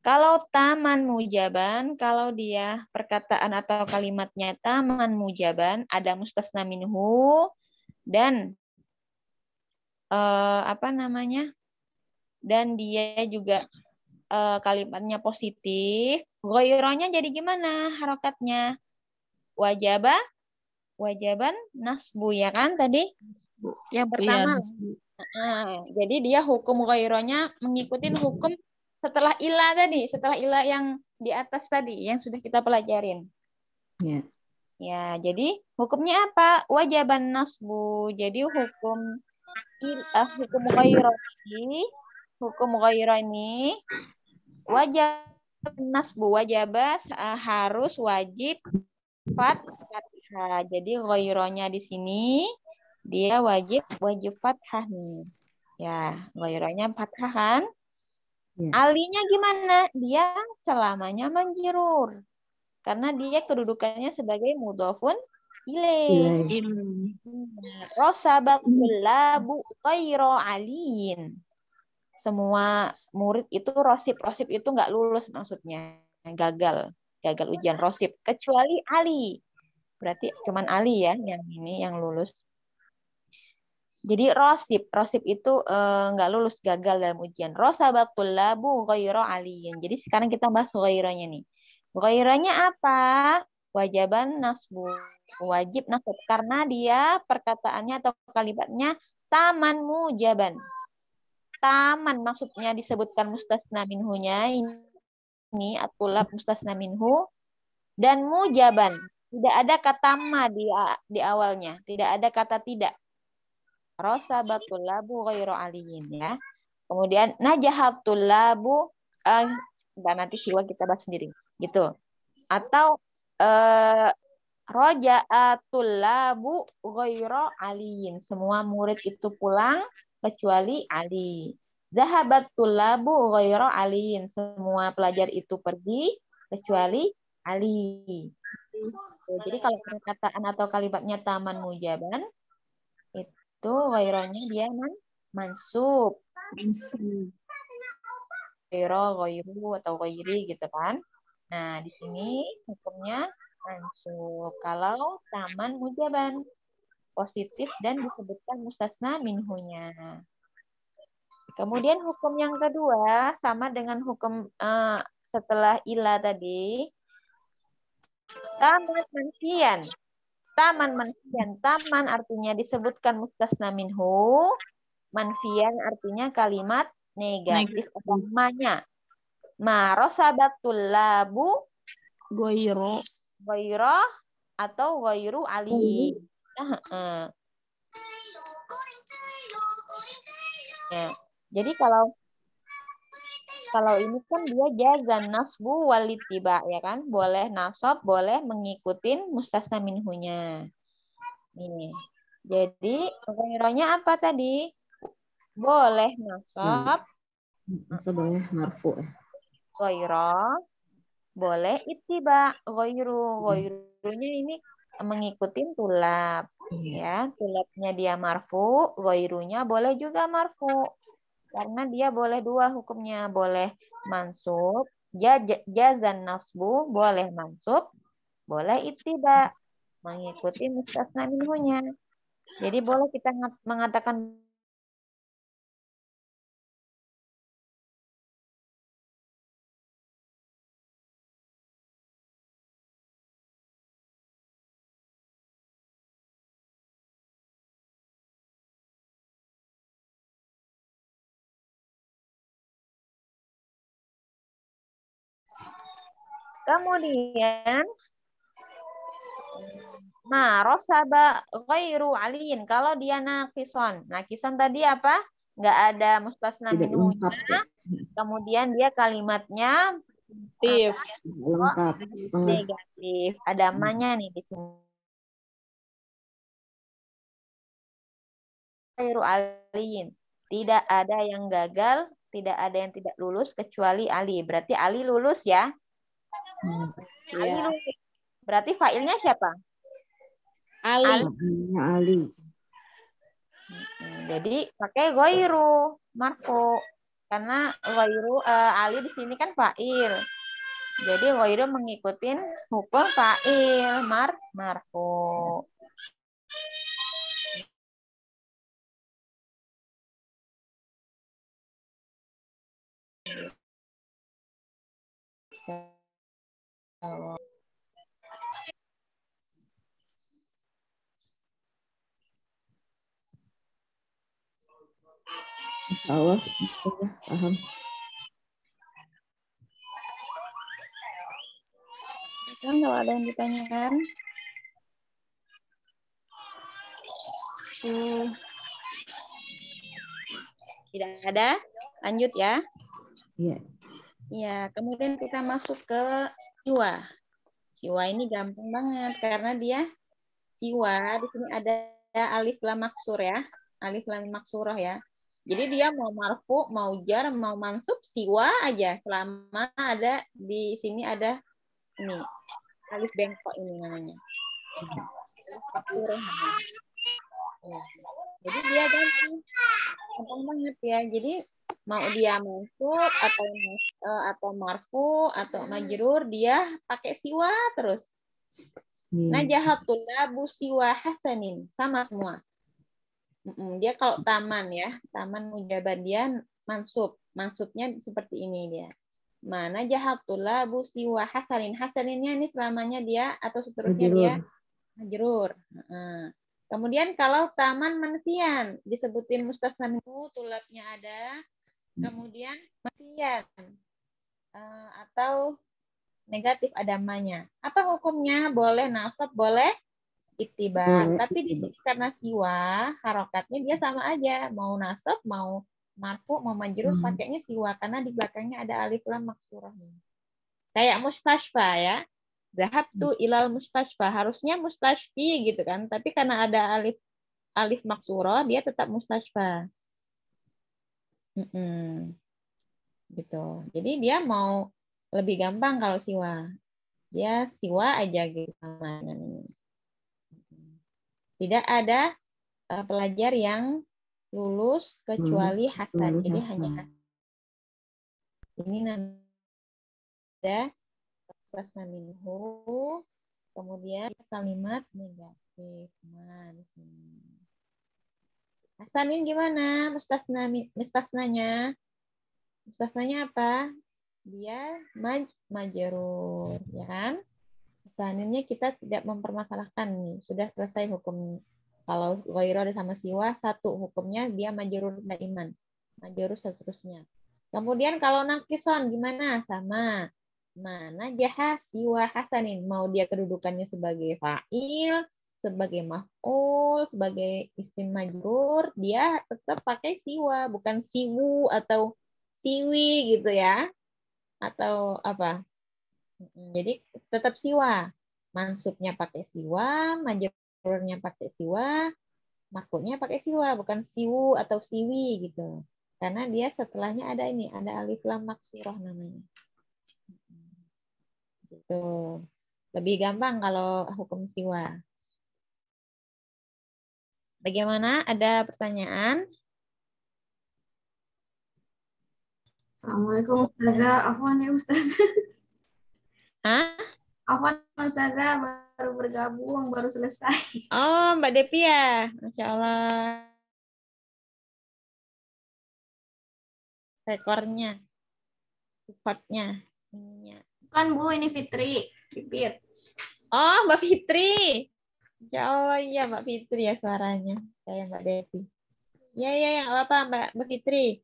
Kalau taman mujaban, kalau dia perkataan atau kalimatnya taman mujaban, ada mustasna minhu dan dan dia juga kalimatnya positif, ghoironya jadi gimana harokatnya? Wajaban nasbu ya kan tadi? Yang pertama. Jadi dia hukum ghoironya mengikuti hukum setelah ilah tadi, setelah ilah yang di atas tadi yang sudah kita pelajarin. Ya, jadi hukumnya apa? Wajaban nasbu. Jadi hukum ghairah ini wajib nasbu, wajibah harus wajib fathah. Jadi ghairahnya di sini dia wajib fathah nih. Ya, ghairahnya fathah kan? Alinya gimana? Dia selamanya majrur. Karena dia kedudukannya sebagai mudhofun ilaih. Rosabakul labu ghairu aliin. Semua murid itu rosib itu nggak lulus maksudnya. Gagal ujian rosib. Kecuali Ali. Berarti cuman Ali ya yang ini yang lulus. Jadi rosib itu nggak lulus, gagal dalam ujian. Rosabakul labu ghairu aliin. Jadi sekarang kita bahas ghairanya nih. Ghairanya apa? Wajaban nasbu, wajib nasab karena dia perkataannya atau kalimatnya taman mujaban. Taman maksudnya disebutkan mustasna minhunya ini atulab mustasna minhu dan mujaban. Tidak ada kata ma di awalnya, tidak ada kata tidak. Rosabatul labu ghairu aliyin ya. Kemudian najahatul labu dan nanti siwa kita bahas sendiri gitu. Atau Roja'atul labu ghaira aliyin. Semua murid itu pulang kecuali Ali. Zahabatul labu ghaira aliyin. Semua pelajar itu pergi kecuali Ali. Jadi kalau perkataan atau kalimatnya taman mujaban itu ghaironya dia mansub. Ghairu atau ghairi gitu kan. Nah, di sini hukumnya mansub. Kalau taman mujaban positif dan disebutkan mustasna minhunya. Kemudian hukum yang kedua sama dengan hukum setelah ila tadi. Taman manfian. Taman manfian. Taman artinya disebutkan mustasna minhu. Manfian artinya kalimat negatif atau manya. Ma rosabatul labu Goiro atau ghairu ali. Ya. Jadi kalau ini kan dia jaga nasbu walitiba ya kan, boleh nasab, boleh mengikutin mustasna minhunya. Ini. Jadi ghaironya apa tadi? Boleh nasab. Boleh marfu. Ghairo boleh ittiba. Ghairunya ini mengikuti tulab. Ya, tulabnya dia marfu, ghairunya boleh juga marfu. Karena dia boleh dua hukumnya, boleh mansub, jazan nasbu, boleh mansub, boleh ittiba, mengikuti mustasna minhunya. Jadi boleh kita mengatakan kemudian rosaba ghairu aliyin. Kalau dia nakison. Nakison tadi apa? Nggak ada mustasna minhunya. Kemudian dia kalimatnya lengkap, negatif. Ada manya nih di sini. Ghairu aliyin. Tidak ada yang gagal, tidak ada yang tidak lulus kecuali Ali. Berarti Ali lulus ya? Ali lulus. Berarti fa'ilnya siapa? Ali. Jadi pakai ghairu marfu. Karena ghairu Ali di sini kan fa'il. Jadi ghairu mengikuti hukum fa'il marfu. Allah sudah paham. Kan kalau ada yang ditanyakan. Tidak ada? Lanjut ya. Iya. Ya, kemudian kita masuk ke siwa. Siwa ini gampang banget karena dia siwa di sini ada alif lam maksur ya. Alif lam maksurah ya. Jadi dia mau marfu, mau jar, mau mansub siwa aja selama ada di sini ada ini alif bengkok ini namanya. Ya. Jadi dia gampang banget ya. Jadi mau dia mansub atau marfu atau majrur dia pakai siwa terus. Najahatul labu siwa hasanin sama semua. Dia kalau taman ya, taman mujaban dia mansub. Mansubnya seperti ini dia. Mana jahatul labu siwa hasanin. Hasaninnya ini selamanya dia atau seterusnya dia majrur. Kemudian kalau taman manfian disebutin mustasna minhu, tulabnya ada. Kemudian manfian atau negatif ada manya. Apa hukumnya? Boleh nasab, boleh ittiba. Tapi di sini karena siwa, harokatnya dia sama aja. Mau nasab, mau marfu, mau majrur, pakainya siwa karena di belakangnya ada alif lam maksurah. Kayak mustashfa ya. Zahabtu ilal mustashfa. Harusnya mustashfi gitu kan. Tapi karena ada alif maksurah, dia tetap mustashfa. Gitu. Jadi dia mau lebih gampang kalau siwa. Dia siwa aja gitu sama dengan ini. Tidak ada pelajar yang lulus kecuali Hasan. Jadi hanya Hasan. Ini ada mustasna minhu, kemudian kalimat negatif. Nah, di sini. Hasan ini gimana mustasnanya? Mustasnanya apa? Dia majrur, ya kan? Hasaninnya kita tidak mempermasalahkan nih. Sudah selesai hukum. Kalau ghairu ada sama siwa, satu hukumnya dia majrur daiman. Majrur seterusnya. Kemudian kalau nakison gimana? Sama. Mana jaha siwa hasanin. Mau dia kedudukannya sebagai fa'il, sebagai maf'ul, sebagai isim majrur, dia tetap pakai siwa, bukan siwu atau siwi gitu ya. Atau apa? Jadi tetap siwa. Mansubnya pakai siwa, majrurnya pakai siwa, maf'ulnya pakai siwa, bukan siwu atau siwi gitu. Karena dia setelahnya ada ini, ada alif lam maksurah namanya. Gitu. Lebih gampang kalau hukum siwa. Bagaimana? Ada pertanyaan? Assalamualaikum Ustazah. Afwan ya Ustazah. Hah? Afwan Ustazah, baru bergabung, baru selesai. Oh, Mbak Depi ya? Masya Allah. Rekornya. Recordnya. Bukan Bu, ini Fitri. Pipit. Oh, Mbak Fitri. Insya Allah, iya Mbak Fitri ya suaranya. Kayak Mbak Devi. Iya, yang apa Mbak Fitri.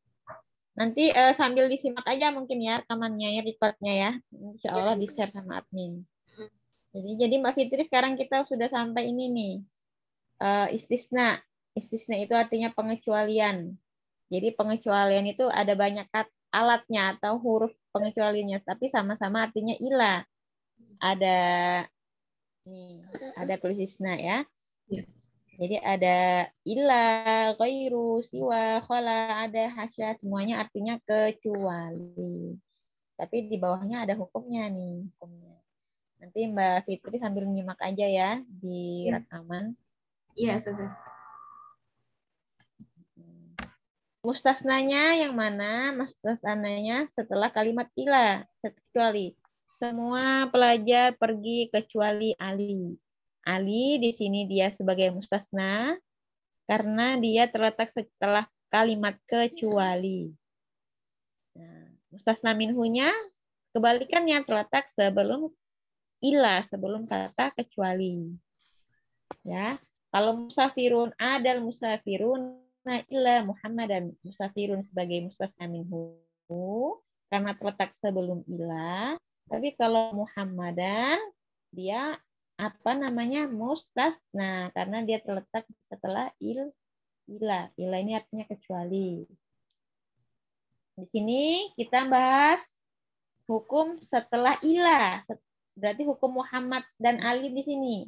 Nanti sambil disimak aja mungkin ya rekamannya ya, recordnya ya. Insya Allah di-share sama admin. Jadi Mbak Fitri sekarang kita sudah sampai ini nih. Istisna. Istisna itu artinya pengecualian. Jadi pengecualian itu ada banyak alatnya atau huruf pengecualiannya. Tapi sama-sama artinya ilah. Ada tulis istisna ya. Jadi ada ilah, ghairu, siwa, khala, ada hasya, semuanya artinya kecuali. Tapi di bawahnya ada hukumnya nih, hukumnya. Nanti Mbak Fitri sambil menyimak aja ya di rekaman. Iya, Ustazah. Mustasnanya yang mana? Mustasnanya setelah kalimat ilah, kecuali. Semua pelajar pergi kecuali Ali. Ali di sini dia sebagai mustasna karena dia terletak setelah kalimat kecuali. Nah, mustasna minhunya kebalikannya terletak sebelum ilah, sebelum kata kecuali. Ya, kalau musafirun adal musafirun illa Muhammadan, musafirun sebagai mustasna minhu karena terletak sebelum ilah. Tapi kalau Muhammadan dia apa namanya mustasna karena dia terletak setelah ilah. Ilah ini artinya kecuali. Di sini kita bahas hukum setelah ilah. Berarti hukum Muhammad dan Ali di sini.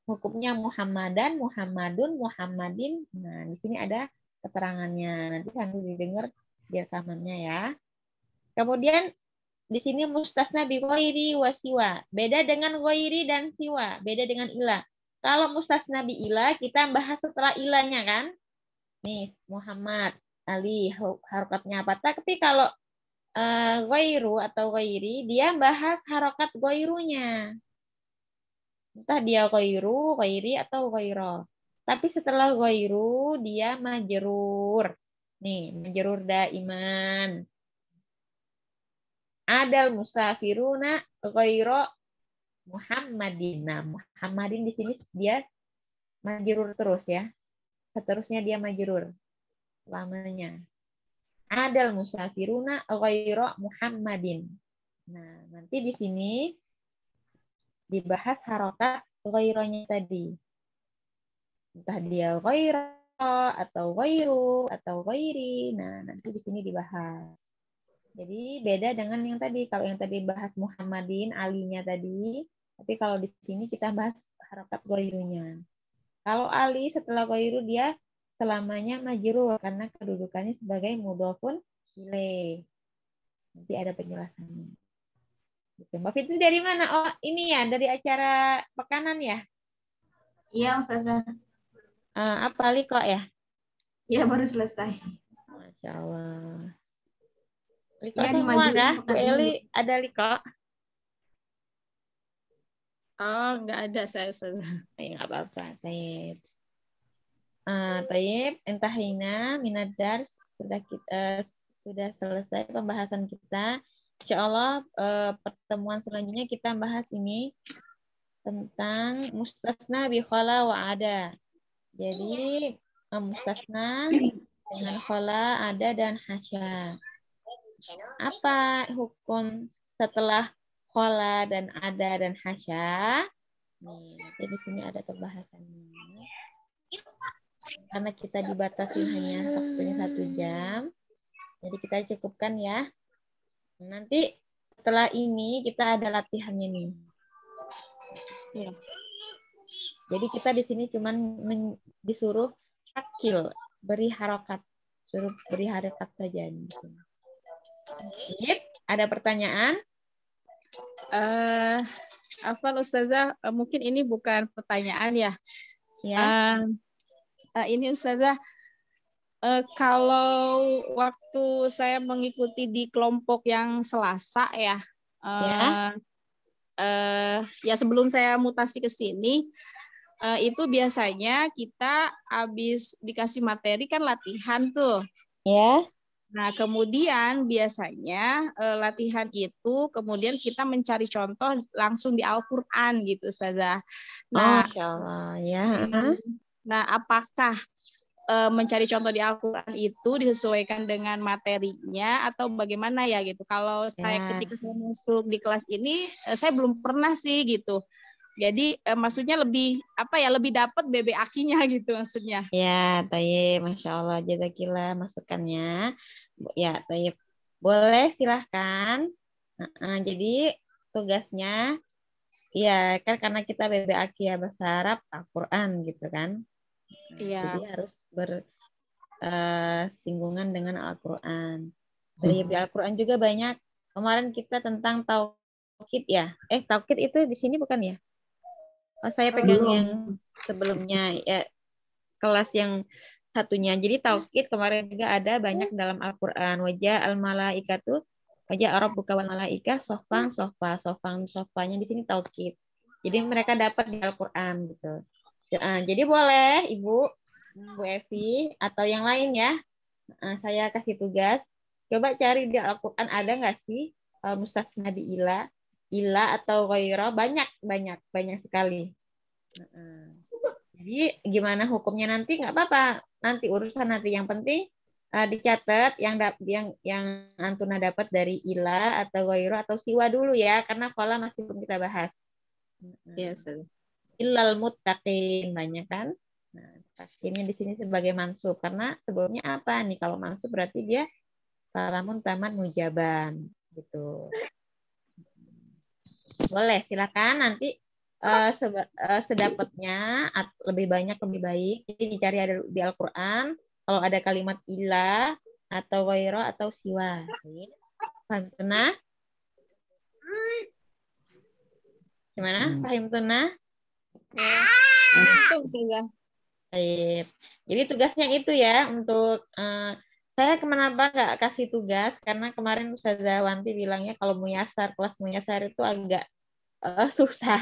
Hukumnya Muhammadan, Muhammadun, Muhammadin. Nah, di sini ada keterangannya. Nanti sambil didengar di rekamannya ya. Kemudian di sini mustasna bi ghairi wa siwa. Beda dengan ghairi dan siwa, beda dengan ilah. Kalau mustasna bi ilah kita bahas setelah ilahnya kan? Nih, Muhammad, Ali, harokatnya apa? Tapi kalau ghairu atau ghairi, dia bahas harokat ghairunya. Entah dia ghairu, ghairi, atau ghairo. Tapi setelah ghairu, dia majrur. Nih, majrur daiman. Adal musafiruna ghairo Muhammadin. Nah, Muhammadin di sini dia majrur terus ya. Seterusnya dia majrur lamanya. Adal musafiruna ghairo Muhammadin. Nah, nanti di sini dibahas harokat ghaironya tadi. Entah dia ghairo atau ghairu atau ghairi. Nah, nanti di sini dibahas. Jadi beda dengan yang tadi. Kalau yang tadi bahas Muhammadin, alinya tadi, Tapi kalau di sini kita bahas harokat goirunya. Kalau ali setelah goiru dia selamanya majrur karena kedudukannya sebagai mudhofun ilaih. Nanti ada penjelasannya. Gitu. Mbak Fitri dari mana? Oh, ini ya, dari acara Pekanan ya? Iya, Ustazah. Apa Liko ya? Iya, baru selesai. Masya Allah. Liko Iya, semua dimajuin dah. Bu pekan ini. Eli ada Liko? Oh, nggak ada saya. Ya, nggak apa-apa. Taib. Taib, intahina minadar sudah selesai pembahasan kita. Insya Allah pertemuan selanjutnya kita bahas ini tentang mustasna bi khala wa ada. Jadi mustasna dengan khala, ada dan hasya. Apa hukum setelah khala dan ada dan hasya? Nanti di sini ada pembahasannya. Karena kita dibatasi hanya waktunya 1 jam, jadi kita cukupkan ya. Nanti setelah ini kita ada latihannya nih. Ya. Jadi kita di sini cuman disuruh syakil, beri harokat, suruh beri harokat saja. Ada pertanyaan? Afwan Ustazah, mungkin ini bukan pertanyaan ya. Ya. Ini Ustazah, kalau waktu saya mengikuti di kelompok yang Selasa ya, ya sebelum saya mutasi ke sini, itu biasanya kita habis dikasih materi kan latihan tuh. Ya. Nah, kemudian biasanya latihan itu kemudian kita mencari contoh langsung di Al-Qur'an gitu, Ustazah. Nah, Masya Allah, ya. Nah, apakah mencari contoh di Al-Qur'an itu disesuaikan dengan materinya atau bagaimana ya gitu? Kalau saya ketika saya masuk di kelas ini, saya belum pernah sih gitu. Jadi maksudnya lebih lebih dapat BBAK-nya gitu maksudnya. Ya, Tayyib, Masya Allah, jazakillah masukannya. Ya, Tayyib. Boleh, silahkan. Jadi tugasnya, ya kan karena kita BBAK ya bahasa Arab, Al-Quran gitu kan. Iya. Jadi harus bersinggungan dengan Al-Quran. Tayyib, di Al-Quran juga banyak. Kemarin kita tentang Tauhid ya. Tauhid itu di sini bukan ya? Oh, saya pegang yang sebelumnya ya, kelas yang satunya. Jadi tauhid kemarin juga ada banyak dalam Al-Qur'an. Wajah al-malaikatu, wajah rabbuka wal malaika sofang sofa, sofang sofanya di sini tauhid. Jadi mereka dapat di Al-Qur'an gitu. Jadi boleh Ibu, Bu Evi atau yang lain ya. Saya kasih tugas. Coba cari di Al-Qur'an ada nggak sih mustasna bi ila atau ghaira, banyak sekali. Jadi gimana hukumnya nanti nggak apa-apa, nanti urusan nanti, yang penting dicatat yang Antuna dapat dari ila atau ghaira atau siwa dulu ya, karena kola masih belum kita bahas. Yes. Illal muttaqin banyak kan. Nah, takinnya di sini sebagai mansub karena sebelumnya apa nih, kalau mansub berarti dia salamun taman mujaban gitu. Boleh, silakan nanti sedapatnya, lebih banyak lebih baik. Jadi dicari ada di Al-Qur'an kalau ada kalimat ila atau ghaira atau siwa. Paham tuna? Gimana? Paham tuna? Baik. Jadi tugasnya itu ya untuk saya kenapa nggak kasih tugas karena kemarin Ustazah Wanti bilangnya kalau muyasar, kelas muyasar itu agak susah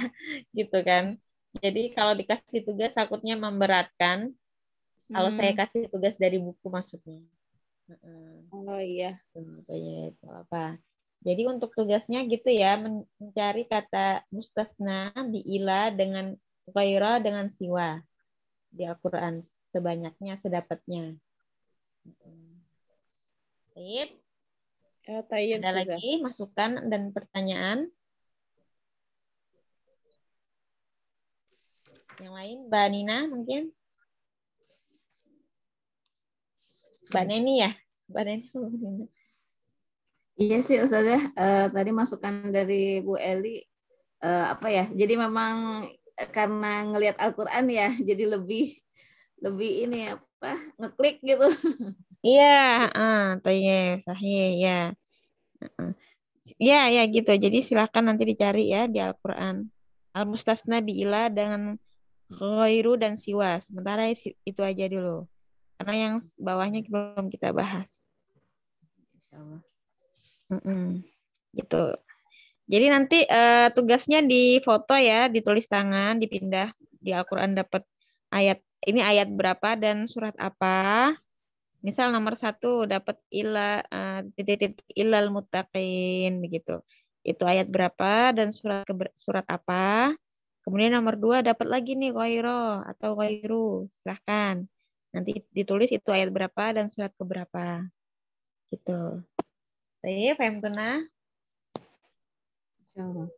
gitu kan. Jadi kalau dikasih tugas takutnya memberatkan. Kalau saya kasih tugas dari buku maksudnya. Oh iya. Apa? Jadi untuk tugasnya gitu ya, mencari kata mustasna biila dengan ghaira dengan siwa di Al-Qur'an sebanyaknya sedapatnya. Baik. Ada lagi masukan dan pertanyaan? Yang lain, Mbak Nina mungkin? Mbak Neni ya? Mbak Neni. Iya sih Ustazah, tadi masukan dari Bu Eli apa ya? Jadi memang karena ngelihat Al-Qur'an ya, jadi lebih ini apa? Ngeklik gitu. Iya, tayyib, sahih ya. Ya, ya gitu. Jadi silakan nanti dicari ya di Al-Qur'an. Al-mustasna bi'ila dengan ghairu dan siwa. Sementara itu aja dulu. Karena yang bawahnya belum kita bahas. Insyaallah. Gitu. Jadi nanti tugasnya di foto ya, ditulis tangan, dipindah di Al-Qur'an dapat ayat ini ayat berapa dan surat apa. Misal nomor 1 dapat titik ilal muttaqin begitu. Itu ayat berapa dan surat apa. Kemudian nomor 2 dapat lagi nih ghairo atau ghairu. Silahkan. Nanti ditulis itu ayat berapa dan surat keberapa. Gitu. Baik, paham tuna? Insyaallah.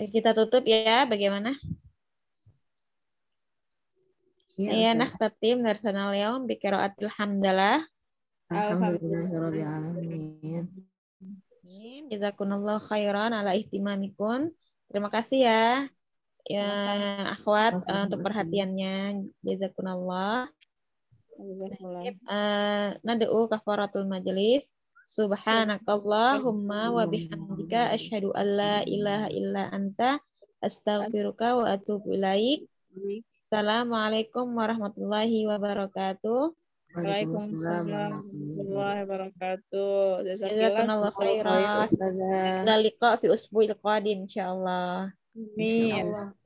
Kita tutup ya, bagaimana? Ya, nakhtatim darsanal yaum bi qiraatil hamdalah. Alhamdulillahirabbil alamin. Jazakumullah khairan ala ihtimamikum. Terima kasih ya. Ya, akhwat untuk perhatiannya. Jazakumullah. Nad'u kafaratul majlis. Subhanakallahumma wa bihamdika asyhadu an la ilaha illa anta astaghfiruka wa atubu ilaik. Assalamualaikum warahmatullahi wabarakatuh. Waalaikumsalam warahmatullahi wabarakatuh. Jazakallahu khairan. Kita liqa fi usbu'il qadim insyaallah. Amin.